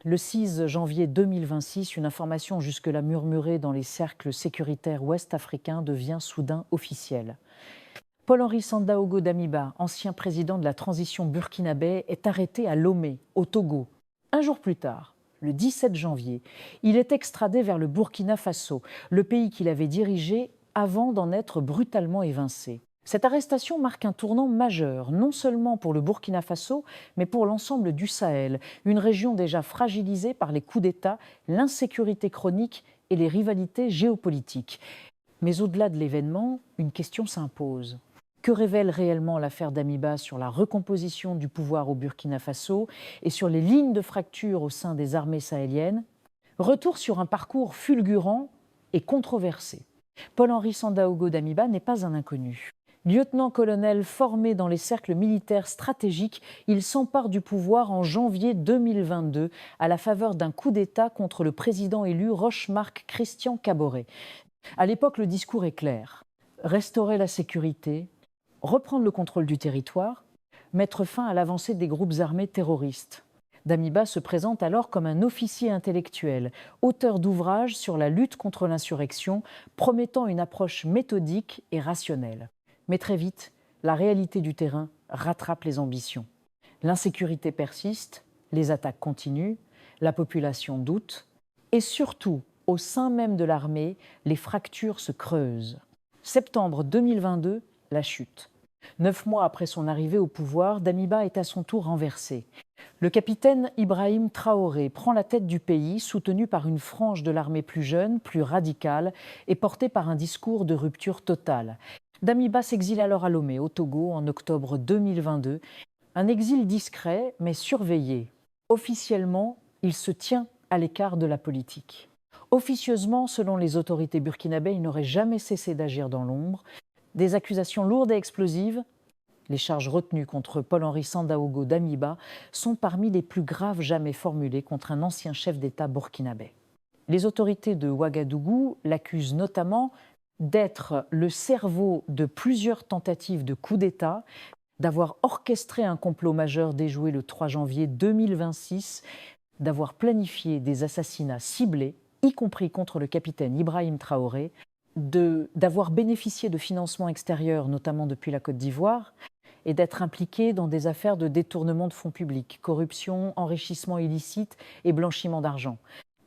Le 6 janvier 2026, une information jusque-là murmurée dans les cercles sécuritaires ouest-africains devient soudain officielle. Paul-Henri Sandaogo Damiba, ancien président de la transition burkinabé, est arrêté à Lomé, au Togo. Un jour plus tard, le 17 janvier, il est extradé vers le Burkina Faso, le pays qu'il avait dirigé avant d'en être brutalement évincé. Cette arrestation marque un tournant majeur, non seulement pour le Burkina Faso, mais pour l'ensemble du Sahel, une région déjà fragilisée par les coups d'État, l'insécurité chronique et les rivalités géopolitiques. Mais au-delà de l'événement, une question s'impose. Que révèle réellement l'affaire Damiba sur la recomposition du pouvoir au Burkina Faso et sur les lignes de fracture au sein des armées sahéliennes? Retour sur un parcours fulgurant et controversé. Paul-Henri Sandaogo Damiba n'est pas un inconnu. Lieutenant-colonel formé dans les cercles militaires stratégiques, il s'empare du pouvoir en janvier 2022 à la faveur d'un coup d'État contre le président élu Roch-Marc Christian Kaboré. À l'époque, le discours est clair. Restaurer la sécurité, reprendre le contrôle du territoire, mettre fin à l'avancée des groupes armés terroristes. Damiba se présente alors comme un officier intellectuel, auteur d'ouvrages sur la lutte contre l'insurrection, promettant une approche méthodique et rationnelle. Mais très vite, la réalité du terrain rattrape les ambitions. L'insécurité persiste, les attaques continuent, la population doute, et surtout, au sein même de l'armée, les fractures se creusent. Septembre 2022, la chute. 9 mois après son arrivée au pouvoir, Damiba est à son tour renversé. Le capitaine Ibrahim Traoré prend la tête du pays, soutenu par une frange de l'armée plus jeune, plus radicale et portée par un discours de rupture totale. Damiba s'exile alors à Lomé, au Togo, en octobre 2022. Un exil discret, mais surveillé. Officiellement, il se tient à l'écart de la politique. Officieusement, selon les autorités burkinabées, il n'aurait jamais cessé d'agir dans l'ombre. Des accusations lourdes et explosives, les charges retenues contre Paul-Henri Sandaogo Damiba, sont parmi les plus graves jamais formulées contre un ancien chef d'État burkinabé. Les autorités de Ouagadougou l'accusent notamment d'être le cerveau de plusieurs tentatives de coup d'État, d'avoir orchestré un complot majeur déjoué le 3 janvier 2026, d'avoir planifié des assassinats ciblés, y compris contre le capitaine Ibrahim Traoré, d'avoir bénéficié de financements extérieurs, notamment depuis la Côte d'Ivoire, et d'être impliqué dans des affaires de détournement de fonds publics, corruption, enrichissement illicite et blanchiment d'argent.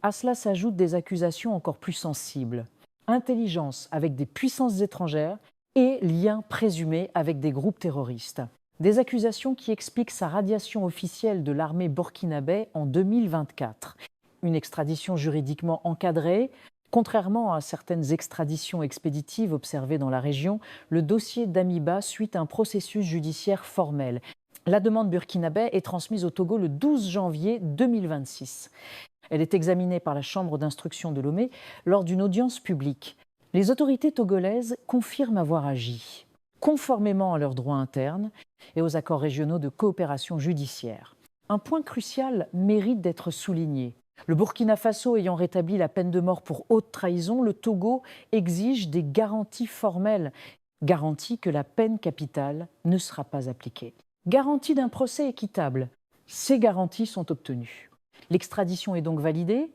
À cela s'ajoutent des accusations encore plus sensibles. Intelligence avec des puissances étrangères et liens présumés avec des groupes terroristes. Des accusations qui expliquent sa radiation officielle de l'armée burkinabé en 2024. Une extradition juridiquement encadrée. Contrairement à certaines extraditions expéditives observées dans la région, le dossier Damiba suit un processus judiciaire formel. La demande burkinabé est transmise au Togo le 12 janvier 2026. Elle est examinée par la Chambre d'instruction de Lomé lors d'une audience publique. Les autorités togolaises confirment avoir agi, conformément à leurs droits internes et aux accords régionaux de coopération judiciaire. Un point crucial mérite d'être souligné. Le Burkina Faso ayant rétabli la peine de mort pour haute trahison, le Togo exige des garanties formelles, garantie que la peine capitale ne sera pas appliquée. Garantie d'un procès équitable. Ces garanties sont obtenues. L'extradition est donc validée.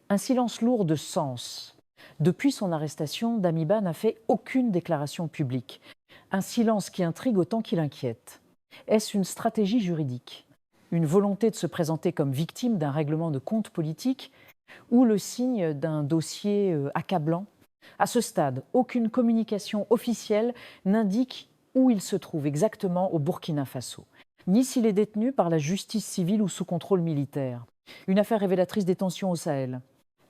Un silence lourd de sens. Depuis son arrestation, Damiba n'a fait aucune déclaration publique. Un silence qui intrigue autant qu'il inquiète. Est-ce une stratégie juridique ? Une volonté de se présenter comme victime d'un règlement de compte politique ou le signe d'un dossier accablant? À ce stade, aucune communication officielle n'indique où il se trouve exactement au Burkina Faso, ni s'il est détenu par la justice civile ou sous contrôle militaire. Une affaire révélatrice des tensions au Sahel.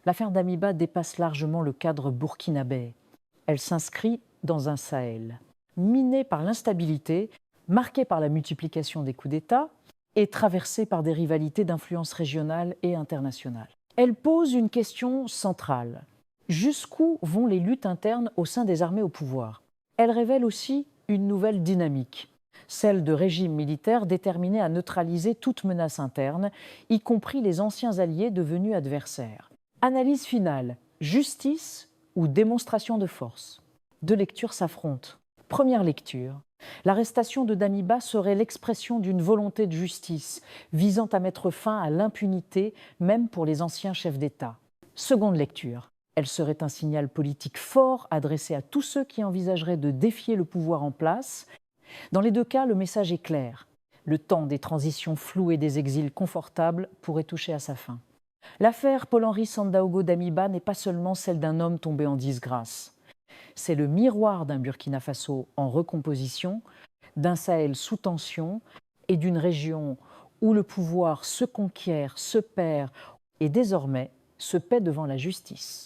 L'affaire Damiba dépasse largement le cadre burkinabé. Elle s'inscrit dans un Sahel miné par l'instabilité, marqué par la multiplication des coups d'État et traversée par des rivalités d'influence régionale et internationale. Elle pose une question centrale. Jusqu'où vont les luttes internes au sein des armées au pouvoir? Elle révèle aussi une nouvelle dynamique, celle de régimes militaires déterminés à neutraliser toute menace interne, y compris les anciens alliés devenus adversaires. Analyse finale, justice ou démonstration de force? Deux lectures s'affrontent. Première lecture. L'arrestation de Damiba serait l'expression d'une volonté de justice visant à mettre fin à l'impunité, même pour les anciens chefs d'État. Seconde lecture. Elle serait un signal politique fort adressé à tous ceux qui envisageraient de défier le pouvoir en place. Dans les deux cas, le message est clair. Le temps des transitions floues et des exils confortables pourrait toucher à sa fin. L'affaire Paul-Henri Sandaogo Damiba n'est pas seulement celle d'un homme tombé en disgrâce. C'est le miroir d'un Burkina Faso en recomposition, d'un Sahel sous tension et d'une région où le pouvoir se conquiert, se perd et désormais se paie devant la justice.